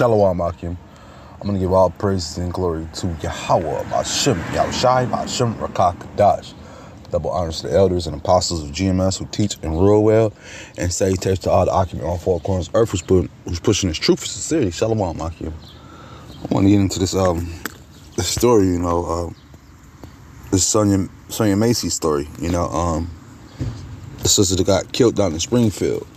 Shalom Akim. I'm going to give all praise and glory to Yahweh, Ba'ashem, Yahushai, Ba'ashem, Rakah, Kadash. Double honors to the elders and apostles of GMS who teach and rule well, and salutations to all the occupant on four corners of earth who's pushing this truth for sincerity. Shalom Akim. I want to get into this story, this Sonia Macy story, the sister that got killed down in Springfield,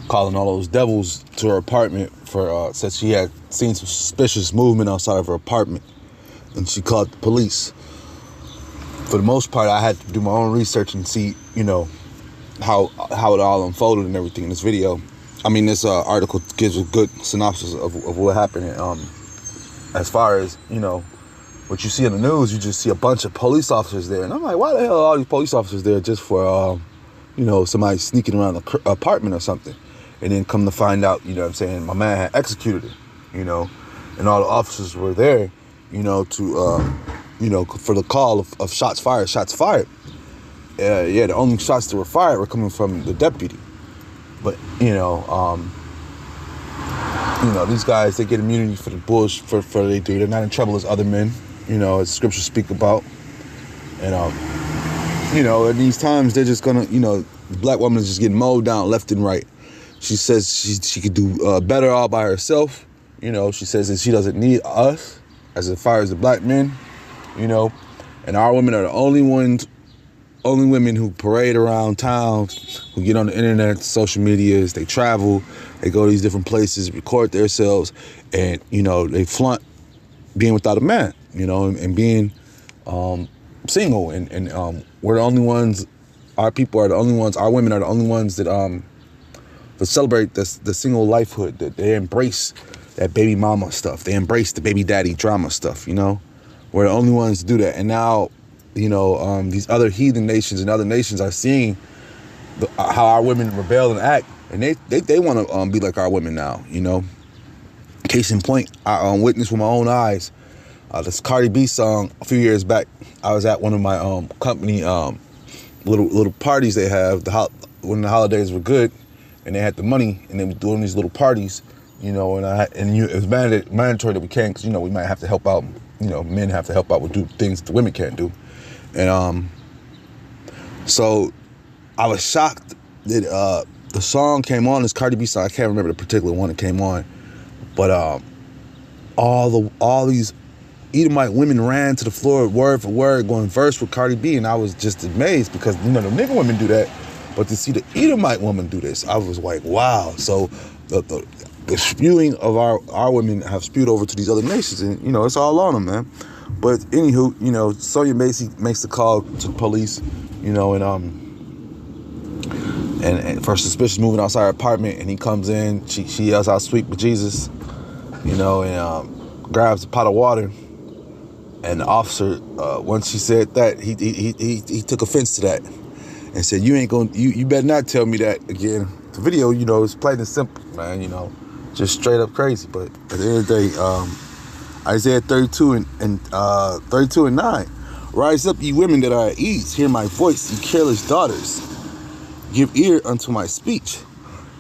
calling all those devils to her apartment for said she had seen some suspicious movement outside of her apartment, and she called the police. For the most part, I had to do my own research and see, how it all unfolded and everything in this video. I mean, this article gives a good synopsis of what happened. As far as, what you see in the news, you just see a bunch of police officers there. And I'm like, why the hell are all these police officers there just for, somebody sneaking around the apartment or something? And then come to find out, my man had executed it, and all the officers were there, for the call of shots fired. The only shots that were fired were coming from the deputy. But, these guys, they get immunity for the bullshit for they do. They're not in trouble as other men, as scriptures speak about. And, at these times, they're just gonna, the black woman is just getting mowed down left and right. She says she could do better all by herself. She says that she doesn't need us as far as the black men, and our women are the only women who parade around town, who get on the internet, social medias, they travel, they go to these different places, record themselves, and, they flaunt being without a man, and being single. And we're the only ones, our people are the only ones, our women are the only ones that celebrate the single lifehood, that they embrace that baby mama stuff. They embrace the baby daddy drama stuff, We're the only ones to do that. And now, these other heathen nations and other nations are seeing how our women rebel and act, and they want to be like our women now, Case in point, I witnessed with my own eyes this Cardi B song a few years back. I was at one of my company little parties they have when the holidays were good, and they had the money, and they were doing these little parties, and it was mandatory that we can, because we might have to help out. Men have to help out with do things the women can't do. And so I was shocked that the song came on, this Cardi B song. I can't remember the particular one that came on, but all these Edomite women ran to the floor word for word, going verse with Cardi B, and I was just amazed because the nigga women do that, but to see the Edomite woman do this, I was like, wow. So the spewing of our women have spewed over to these other nations, and it's all on them, man. But anywho, Sonia Macy makes the call to the police, and for suspicious moving outside her apartment, and he comes in, she yells out "Sweet but Jesus," and grabs a pot of water, and the officer, once she said that, he took offense to that and said, you better not tell me that again. The video, is plain and simple, man, just straight up crazy. But at the end of the day, Isaiah 32 and 9. Rise up, ye women that are at ease. Hear my voice, ye careless daughters. Give ear unto my speech.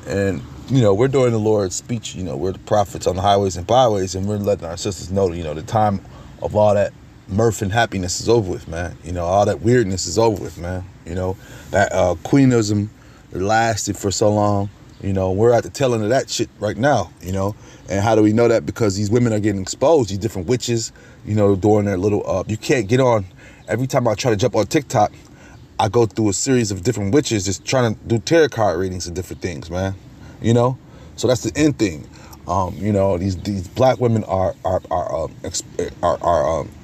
And, we're doing the Lord's speech. We're the prophets on the highways and byways, and we're letting our sisters know, the time of all that mirth and happiness is over with, man. All that weirdness is over with, man. That queenism lasted for so long. We're at the tail end of that shit right now, And how do we know that? Because these women are getting exposed, these different witches, doing their little, you can't get on. Every time I try to jump on TikTok, I go through a series of different witches just trying to do tarot card readings and different things, man. So that's the end thing. These black women are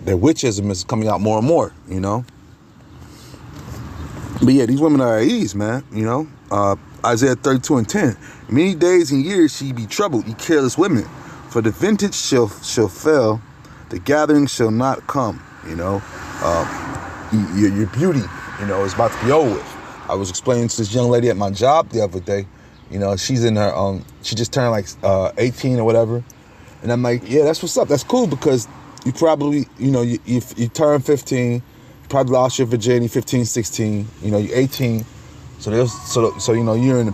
their witchism is coming out more and more, But yeah, these women are at ease, man, Isaiah 32 and 10. Many days and years she be troubled, ye careless women. For the vintage shall fail, the gathering shall not come. Your beauty, is about to be over with. I was explaining to this young lady at my job the other day. She's in her she just turned like 18 or whatever, and I'm like, yeah, that's what's up. That's cool because you probably, you turn 15, you probably lost your virginity 15, 16. You're 18. So you're in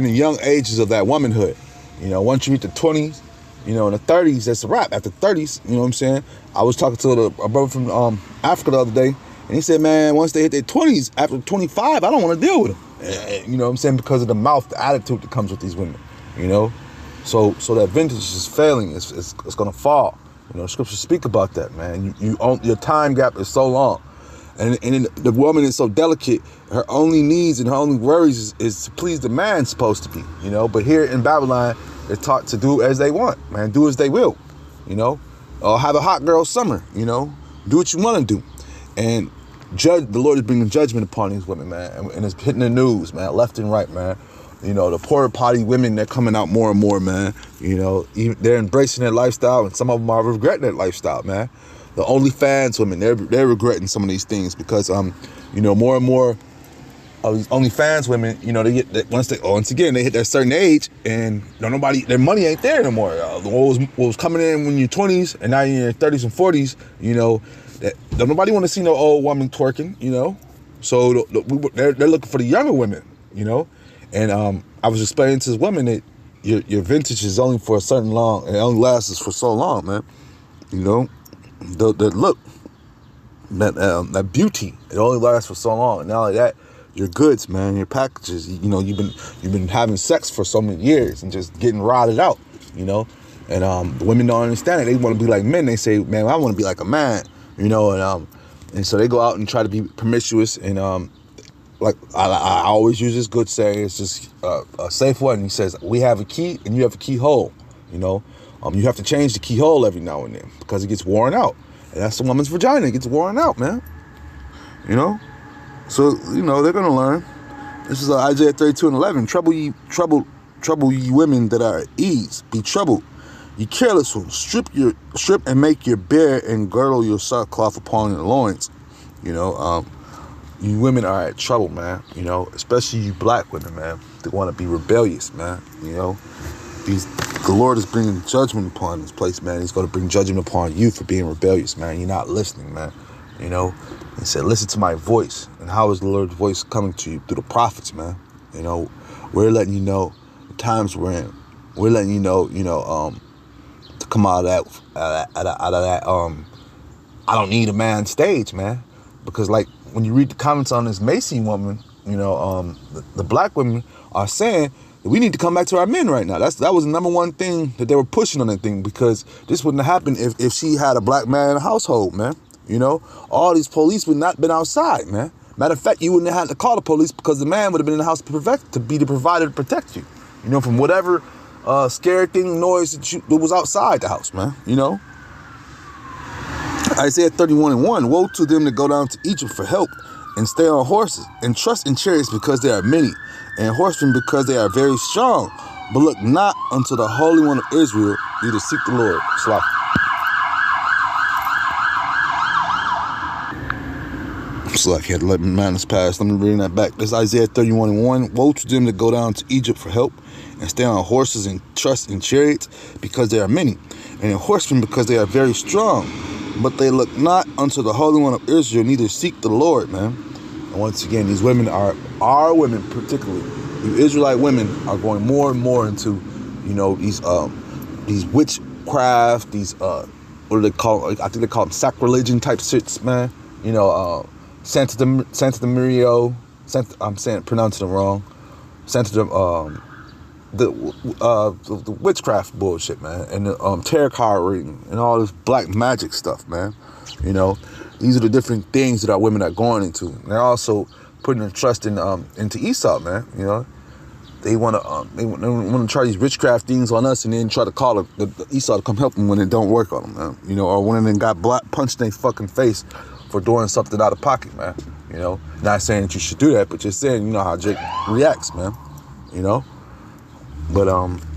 the young ages of that womanhood. You know, once you hit the 20s, you know, in the 30s, that's a wrap. After 30s, you know what I'm saying? I was talking to a brother from Africa the other day, and he said, man, once they hit their 20s, after 25, I don't want to deal with them. You know what I'm saying? Because of the mouth, the attitude that comes with these women, you know? So that vintage is failing. It's going to fall. You know, scriptures speak about that, man. Your time gap is so long. And the woman is so delicate. Her only needs and her only worries is to please the man, supposed to be, you know? But here in Babylon, they're taught to do as they want, man. Do as they will, you know? Or have a hot girl summer, you know? Do what you want to do. And the Lord is bringing judgment upon these women, man. And it's hitting the news, man, left and right, man. You know, the porta potty women, they're coming out more and more, man. You know, they're embracing their lifestyle, and some of them are regretting that lifestyle, man. The OnlyFans women, they're regretting some of these things because, you know, more and more of these OnlyFans women, you know, they get that once again they hit that certain age, and their money ain't there no more. What was coming in when you're 20s and now you're in your 30s and 40s, you know, don't nobody want to see no old woman twerking, you know. So they're looking for the younger women, you know. And I was explaining to this woman that your vintage is only for a certain long, it only lasts for so long, man. You know, the look, that beauty, it only lasts for so long. And not only that, your goods, man, your packages, you know, you've been having sex for so many years and just getting rotted out, you know. And the women don't understand it. They want to be like men. They say, man, I want to be like a man, you know. And so they go out and try to be promiscuous. And like I always use this good saying, it's just a safe one. He says, we have a key and you have a keyhole, you know. You have to change the keyhole every now and then because it gets worn out. And that's the woman's vagina. It gets worn out, man. You know? So, you know, they're going to learn. This is Isaiah 32:11. Trouble ye women that are at ease. Be troubled. Ye careless ones. Strip and make your bare and girdle your sackcloth upon your loins. You know, you women are at trouble, man. You know, especially you black women, man. They want to be rebellious, man. You know, the Lord is bringing judgment upon this place, man. He's going to bring judgment upon you for being rebellious, man. You're not listening, man. You know, he said, listen to my voice. And how is the Lord's voice coming to you? Through the prophets, man. You know, we're letting you know the times we're in. We're letting you know, to come out of that, I don't need a man stage, man. Because, like, when you read the comments on this Macy woman, you know, the black women are saying that we need to come back to our men right now. That was the number one thing that they were pushing on that thing, because this wouldn't have happened if she had a black man in the household, man. You know, all these police would not have been outside, man. Matter of fact, you wouldn't have had to call the police because the man would have been in the house to be the provider to protect you, you know, from whatever scary thing, noise that was outside the house, man, you know. Isaiah 31:1, woe to them that go down to Egypt for help and stay on horses and trust in chariots because they are many, and horsemen because they are very strong. But look not unto the Holy One of Israel, neither seek the Lord. Slap. So I had to let madness pass. Let me bring that back. This is Isaiah 31:1. Woe to them that go down to Egypt for help and stay on horses and trust in chariots because they are many, and in horsemen because they are very strong. But they look not unto the Holy One of Israel, neither seek the Lord, man. And once again, these women are our women, particularly the Israelite women, are going more and more into, you know, these witchcraft, these what do they call? I think they call them sacrilegion type shits, man. You know, Santa de Mario. I'm pronouncing it wrong. The witchcraft bullshit, man, and the tarot card reading and all this black magic stuff, man. You know, these are the different things that our women are going into. And they're also putting their trust into Esau, man. You know, they want to try these witchcraft things on us, and then try to call the Esau to come help them when it don't work on them, man. You know, or when they got punched in their fucking face for doing something out of pocket, man. You know, not saying that you should do that, but just saying, you know how Jake reacts, man. You know. But,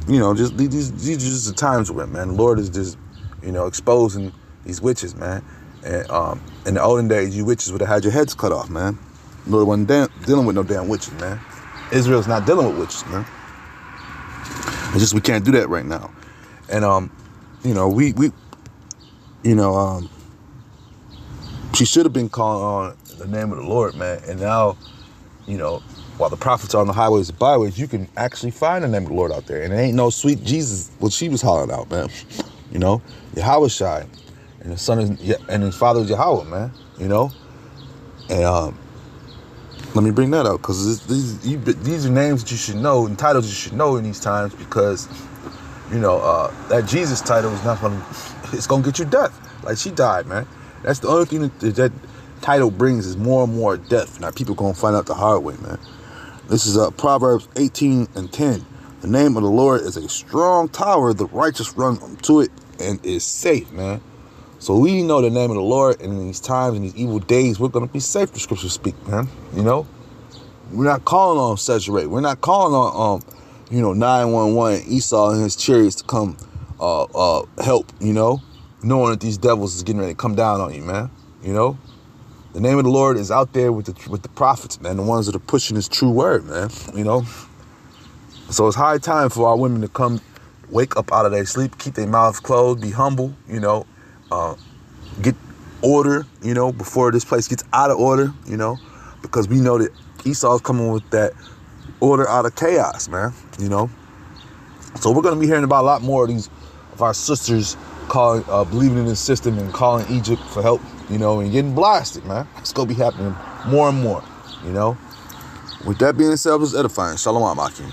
you know, just these are just the times we're in, man. The Lord is just, you know, exposing these witches, man. And in the olden days, you witches would have had your heads cut off, man. The Lord wasn't dealing with no damn witches, man. Israel's not dealing with witches, man. It's just we can't do that right now. And, you know, she should have been calling on the name of the Lord, man. And now, you know, while the prophets are on the highways and byways, you can actually find the name of the Lord out there. And it ain't no sweet Jesus, what she was hollering out, man. You know, Yahweh Shai, and his son is, and his father is Yahweh, man. You know, and let me bring that up, because these are names that you should know and titles you should know in these times, because you know that Jesus title is not gonna, it's gonna get you death. Like she died, man. That's the only thing that title brings, is more and more death. Now people gonna find out the hard way, man. This is Proverbs 18:10. The name of the Lord is a strong tower. The righteous run to it and is safe, man. So we know the name of the Lord, and in these times, in these evil days, we're going to be safe, the scriptures speak, man. You know, we're not calling on Sejere. We're not calling on, 911, Esau and his chariots to come help, you know, knowing that these devils is getting ready to come down on you, man. You know, the name of the Lord is out there with the prophets, man, the ones that are pushing his true word, man, you know. So it's high time for our women to come wake up out of their sleep, keep their mouths closed, be humble, you know, get order, you know, before this place gets out of order, you know, because we know that Esau's coming with that order out of chaos, man, you know. So we're going to be hearing about a lot more of our sisters calling, believing in this system and calling Egypt for help, you know, and getting blasted, man. It's going to be happening more and more, you know. With that being said, it was edifying. Shalom, Akim.